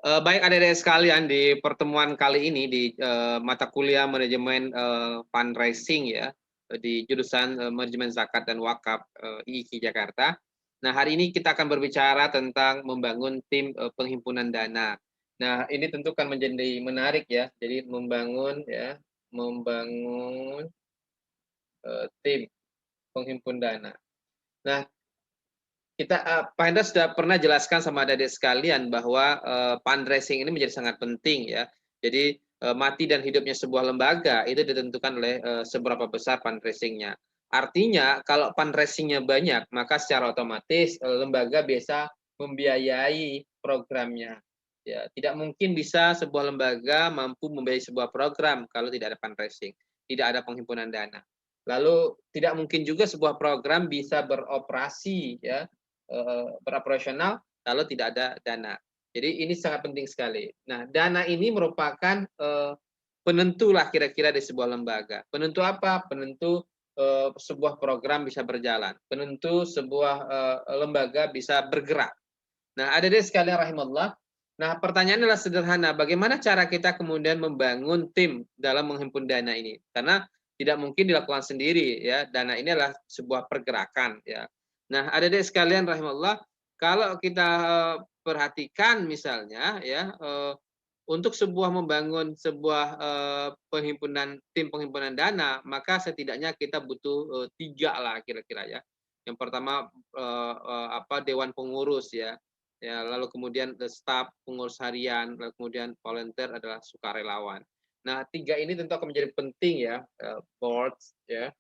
Baik adik-adik sekalian, di pertemuan kali ini di mata kuliah manajemen fundraising ya, di jurusan manajemen zakat dan wakaf IIKI Jakarta. Nah, hari ini kita akan berbicara tentang membangun tim penghimpunan dana. Nah, ini tentu kan menjadi menarik ya. Jadi membangun tim penghimpun dana. Nah, Pak Hendra sudah pernah jelaskan sama adik-adik sekalian bahwa fundraising ini menjadi sangat penting ya. Jadi mati dan hidupnya sebuah lembaga itu ditentukan oleh seberapa besar fundraisingnya. Artinya kalau fundraisingnya banyak, maka secara otomatis lembaga bisa membiayai programnya. Ya, tidak mungkin bisa sebuah lembaga mampu membiayai sebuah program kalau tidak ada fundraising, tidak ada penghimpunan dana. Lalu tidak mungkin juga sebuah program bisa beroperasi ya, beroperasional kalau tidak ada dana. Jadi ini sangat penting sekali. Nah, dana ini merupakan penentu lah kira-kira di sebuah lembaga. Penentu apa? Penentu sebuah program bisa berjalan. Penentu sebuah lembaga bisa bergerak. Nah, adik-adik sekalian rahimallah. Nah, pertanyaannya adalah sederhana. Bagaimana cara kita kemudian membangun tim dalam menghimpun dana ini? Karena tidak mungkin dilakukan sendiri ya. Dana ini adalah sebuah pergerakan ya. Nah, adik-adik sekalian rahimallah, kalau kita perhatikan misalnya ya, untuk sebuah membangun sebuah tim penghimpunan dana, maka setidaknya kita butuh 3 lah kira-kira ya. Yang pertama dewan pengurus ya. Ya, lalu kemudian staf pengurus harian, lalu kemudian volunteer adalah sukarelawan. Nah, 3 ini tentu akan menjadi penting ya, boards ya.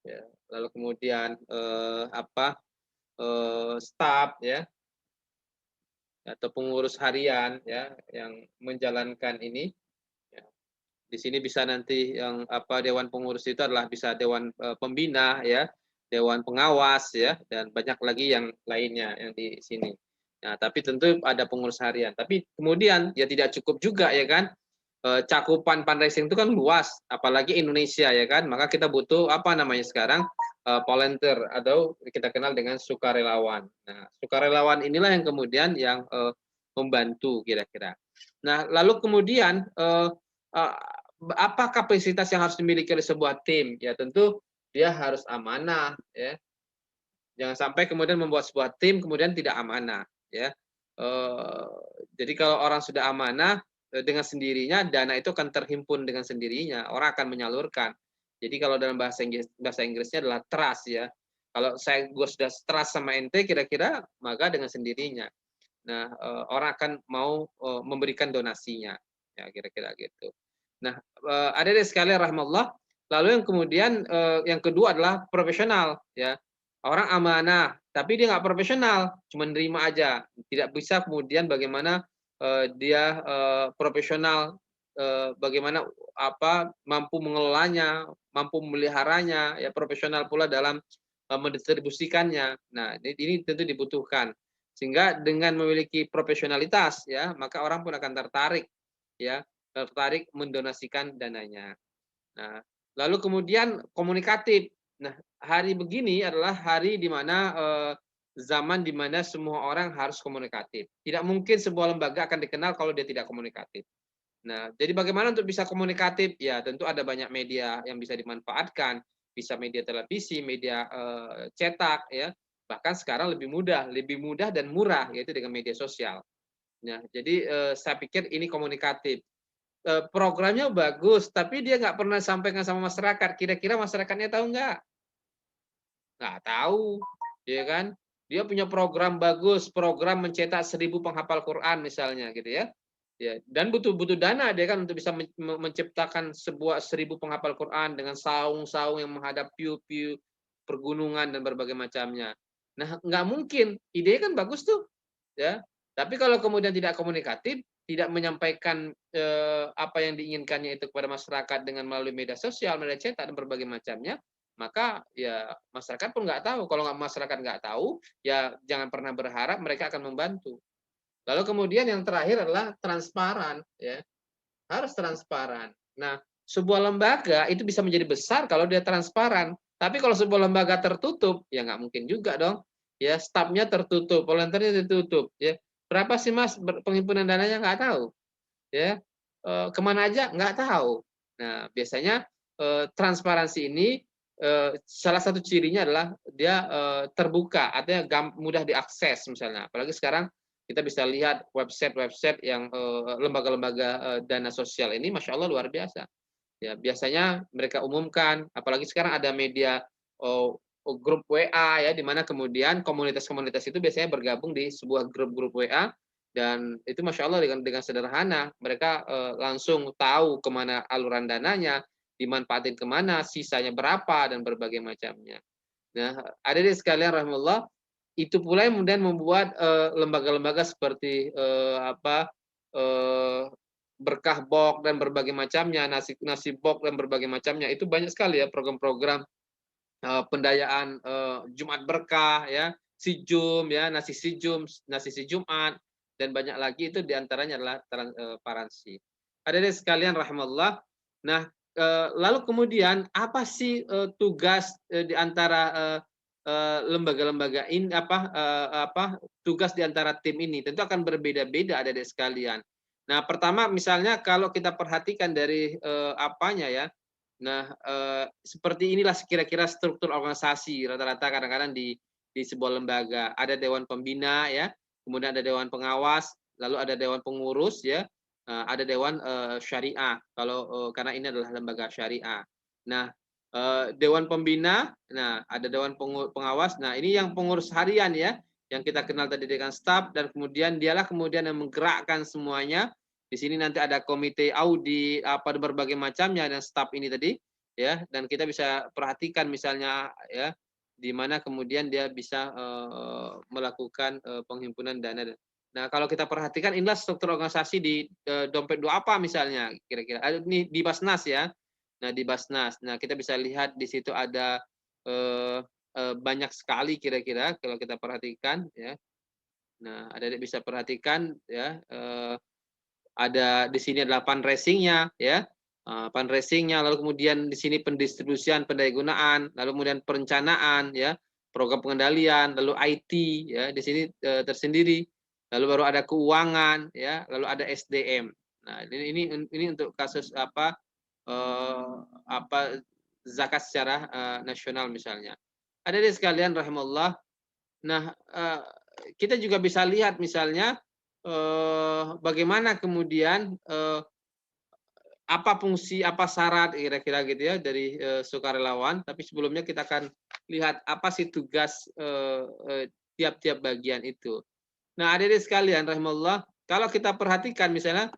Ya, lalu kemudian staf ya, atau pengurus harian ya yang menjalankan ini. Ya. Di sini bisa nanti yang dewan pengurus itu adalah bisa dewan pembina ya, dewan pengawas ya, dan banyak lagi yang lainnya yang di sini. Nah, tapi tentu ada pengurus harian. Tapi kemudian ya tidak cukup juga ya kan, cakupan fundraising itu kan luas, apalagi Indonesia ya kan, maka kita butuh apa namanya sekarang volunteer atau kita kenal dengan sukarelawan. Nah, sukarelawan inilah yang kemudian yang membantu kira-kira. Nah, lalu kemudian apa kapasitas yang harus dimiliki oleh sebuah tim? Ya tentu dia harus amanah ya. Jangan sampai kemudian membuat sebuah tim kemudian tidak amanah ya. Jadi kalau orang sudah amanah dengan sendirinya dana itu akan terhimpun dengan sendirinya, orang akan menyalurkan. Jadi kalau dalam bahasa Inggrisnya adalah trust ya. Kalau gue sudah trust sama ente kira-kira maka dengan sendirinya. Nah, orang akan mau memberikan donasinya. Ya kira-kira gitu. Nah, adik-adik sekalian rahimallah, lalu yang kemudian yang kedua adalah profesional ya. Orang amanah, tapi dia nggak profesional, cuma nerima aja. Tidak bisa kemudian bagaimana dia profesional, bagaimana mampu mengelolanya, mampu memeliharanya, ya profesional pula dalam mendistribusikannya. Nah, ini tentu dibutuhkan. Sehingga dengan memiliki profesionalitas ya, maka orang pun akan tertarik ya, tertarik mendonasikan dananya. Nah, lalu kemudian komunikatif. Nah, hari begini adalah hari di mana zaman di mana semua orang harus komunikatif. Tidak mungkin sebuah lembaga akan dikenal kalau dia tidak komunikatif. Nah, jadi bagaimana untuk bisa komunikatif? Ya, tentu ada banyak media yang bisa dimanfaatkan, bisa media televisi, media cetak ya. Bahkan sekarang lebih mudah dan murah yaitu dengan media sosial. Nah, jadi saya pikir ini komunikatif. Programnya bagus, tapi dia nggak pernah sampaikan sama masyarakat. Kira-kira masyarakatnya tahu nggak? Nggak tahu, ya kan? Dia punya program bagus, program mencetak 1.000 penghafal Quran misalnya, gitu ya. Ya, dan butuh dana dia kan untuk bisa menciptakan sebuah 1.000 penghafal Quran dengan saung-saung yang menghadap piu-piu pergunungan dan berbagai macamnya. Nah, nggak mungkin. Ide kan bagus tuh, ya. Tapi kalau kemudian tidak komunikatif, tidak menyampaikan apa yang diinginkannya itu kepada masyarakat dengan melalui media sosial, media cetak dan berbagai macamnya, maka ya masyarakat pun nggak tahu. Kalau masyarakat nggak tahu, ya jangan pernah berharap mereka akan membantu. Lalu kemudian yang terakhir adalah transparan, ya harus transparan. Nah, sebuah lembaga itu bisa menjadi besar kalau dia transparan. Tapi kalau sebuah lembaga tertutup, ya nggak mungkin juga dong. Ya, stafnya tertutup, volunteernya tertutup. Ya, Berapa sih Mas penghimpunan dananya? Nggak tahu. Ya, kemana aja? Nggak tahu. Nah, biasanya transparansi ini salah satu cirinya adalah dia terbuka, artinya mudah diakses misalnya. Apalagi sekarang kita bisa lihat website-website yang lembaga-lembaga dana sosial ini, masya Allah luar biasa. Ya, biasanya mereka umumkan, apalagi sekarang ada media oh, grup WA ya, di mana kemudian komunitas-komunitas itu biasanya bergabung di sebuah grup-grup WA dan itu masya Allah dengan sederhana mereka langsung tahu kemana aluran dananya, dimanfaatin kemana, sisanya berapa dan berbagai macamnya. Nah, hadirin sekalian rahimahullah, itu pula yang kemudian membuat lembaga-lembaga seperti berkah box dan berbagai macamnya, nasi box dan berbagai macamnya itu banyak sekali ya program-program pendayaan Jumat berkah ya, si ya, nasi si Jumat dan banyak lagi itu diantaranya adalah transparansi. Hadirin sekalian rahimallah. Nah, lalu kemudian apa sih tugas di antara lembaga-lembaga ini tugas di antara tim ini? Tentu akan berbeda-beda adik-adik sekalian. Nah, pertama misalnya kalau kita perhatikan dari apanya ya. Nah, seperti inilah kira-kira struktur organisasi rata-rata kadang-kadang di sebuah lembaga. Ada dewan pembina ya, kemudian ada dewan pengawas, lalu ada dewan pengurus ya, ada dewan syariah. Kalau karena ini adalah lembaga syariah. Nah, dewan pembina, nah ada dewan pengawas. Nah, ini yang pengurus harian ya, yang kita kenal tadi dengan staf dan kemudian dialah kemudian yang menggerakkan semuanya. Di sini nanti ada komite audit apa berbagai macamnya dan staf ini tadi ya, dan kita bisa perhatikan misalnya ya di mana kemudian dia bisa melakukan penghimpunan dana. Nah, kalau kita perhatikan inilah struktur organisasi di dompet dua apa misalnya kira-kira. Ini di Basnas ya. Nah, di Basnas. Nah, kita bisa lihat di situ ada banyak sekali kira-kira kalau kita perhatikan ya. Nah, ada bisa perhatikan ya ada di sini adalah fundraising-nya ya. Fundraising-nya, lalu kemudian di sini pendistribusian pendayagunaan, lalu kemudian perencanaan ya, program pengendalian, lalu IT ya, di sini tersendiri. Lalu baru ada keuangan ya, lalu ada SDM. Nah, ini untuk kasus zakat secara nasional misalnya. Ada di sekalian rahimahullah. Nah, kita juga bisa lihat misalnya bagaimana kemudian apa fungsi, apa syarat kira-kira gitu ya dari sukarelawan. Tapi sebelumnya kita akan lihat apa sih tugas tiap-tiap bagian itu. Nah, adik-adik sekalian, rahimahullah, kalau kita perhatikan misalnya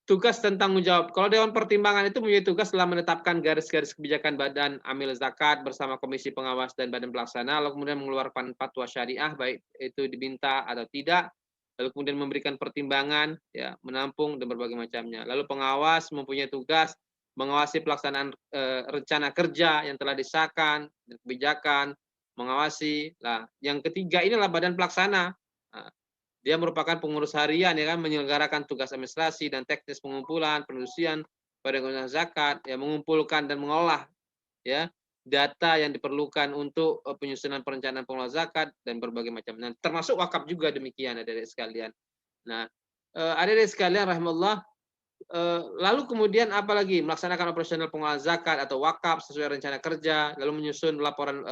tugas dan tanggung jawab. Kalau Dewan Pertimbangan itu mempunyai tugas dalam menetapkan garis-garis kebijakan Badan Amil Zakat bersama Komisi Pengawas dan Badan Pelaksana, lalu kemudian mengeluarkan fatwa syariah, baik itu diminta atau tidak, lalu kemudian memberikan pertimbangan, ya, menampung dan berbagai macamnya. Lalu pengawas mempunyai tugas mengawasi pelaksanaan rencana kerja yang telah disahkan, dan kebijakan, mengawasi. Nah, yang ketiga inilah Badan Pelaksana. Nah, dia merupakan pengurus harian ya kan, menyelenggarakan tugas administrasi dan teknis pengumpulan, penelusuran pada penggunaan zakat, ya mengumpulkan dan mengolah ya data yang diperlukan untuk penyusunan perencanaan pengelolaan zakat dan berbagai macam. Nah, termasuk wakaf juga demikian adik-adik sekalian. Nah, adik-adik sekalian rahimahullah, lalu kemudian apalagi melaksanakan operasional pengelolaan zakat atau wakaf sesuai rencana kerja, lalu menyusun laporan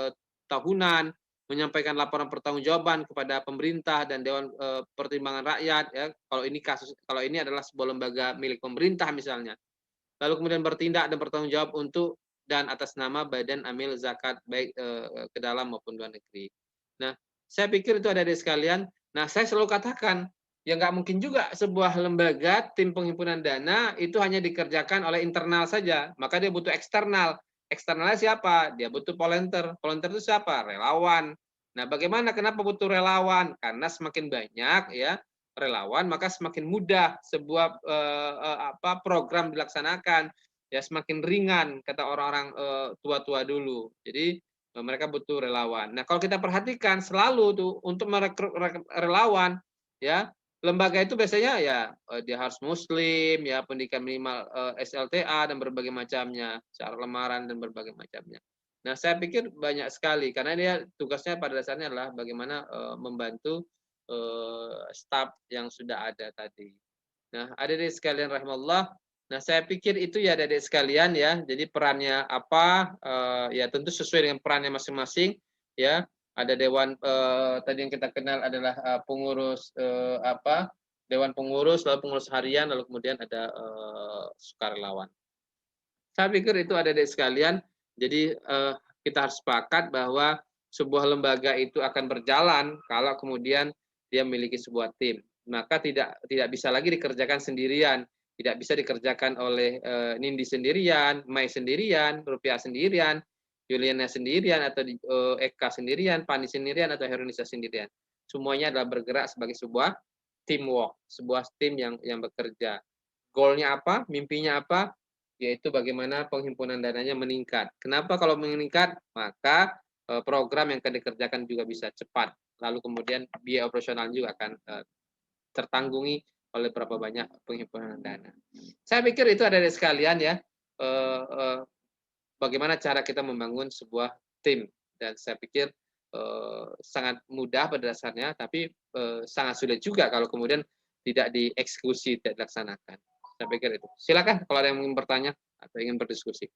tahunan, menyampaikan laporan pertanggungjawaban kepada pemerintah dan Dewan Pertimbangan Rakyat ya. Kalau ini adalah sebuah lembaga milik pemerintah misalnya. Lalu kemudian bertindak dan bertanggung jawab untuk dan atas nama Badan Amil Zakat baik ke dalam maupun luar negeri. Nah, saya pikir itu ada di sekalian. Nah, saya selalu katakan ya nggak mungkin juga sebuah lembaga tim penghimpunan dana itu hanya dikerjakan oleh internal saja, maka dia butuh eksternal. Eksternalnya siapa? Dia butuh volunteer. Volunteer itu siapa? Relawan. Nah, bagaimana kenapa butuh relawan? Karena semakin banyak ya relawan, maka semakin mudah sebuah program dilaksanakan. Ya semakin ringan kata orang-orang tua-tua dulu. Jadi mereka butuh relawan. Nah, kalau kita perhatikan selalu tuh untuk merekrut relawan ya, lembaga itu biasanya ya dia harus muslim, ya pendidikan minimal SLTA dan berbagai macamnya, syarat lamaran dan berbagai macamnya. Nah, saya pikir banyak sekali karena dia tugasnya pada dasarnya adalah bagaimana membantu staf yang sudah ada tadi. Nah, adik-adik sekalian rahimallah, nah saya pikir itu ya adik-adik sekalian ya. Jadi perannya apa? Ya tentu sesuai dengan perannya masing-masing ya. Ada dewan tadi yang kita kenal adalah pengurus apa? Dewan pengurus, lalu pengurus harian, lalu kemudian ada sukarelawan. Saya pikir itu adik-adik sekalian. Jadi kita harus sepakat bahwa sebuah lembaga itu akan berjalan kalau kemudian dia memiliki sebuah tim. Maka tidak bisa lagi dikerjakan sendirian, tidak bisa dikerjakan oleh Nindi sendirian, Mai sendirian, Rupiah sendirian, Juliana sendirian, atau Eka sendirian, Pani sendirian, atau Herunisa sendirian. Semuanya adalah bergerak sebagai sebuah teamwork, sebuah tim yang bekerja. Goalnya apa? Mimpinya apa? Yaitu bagaimana penghimpunan dananya meningkat. Kenapa kalau meningkat? Maka program yang akan dikerjakan juga bisa cepat. Lalu kemudian biaya operasional juga akan tertanggungi oleh berapa banyak penghimpunan dana. Saya pikir itu ada di sekalian ya. Bagaimana cara kita membangun sebuah tim, dan saya pikir sangat mudah pada dasarnya, tapi sangat sulit juga kalau kemudian tidak dieksekusi, tidak dilaksanakan. Saya pikir itu. Silakan kalau ada yang ingin bertanya atau ingin berdiskusi.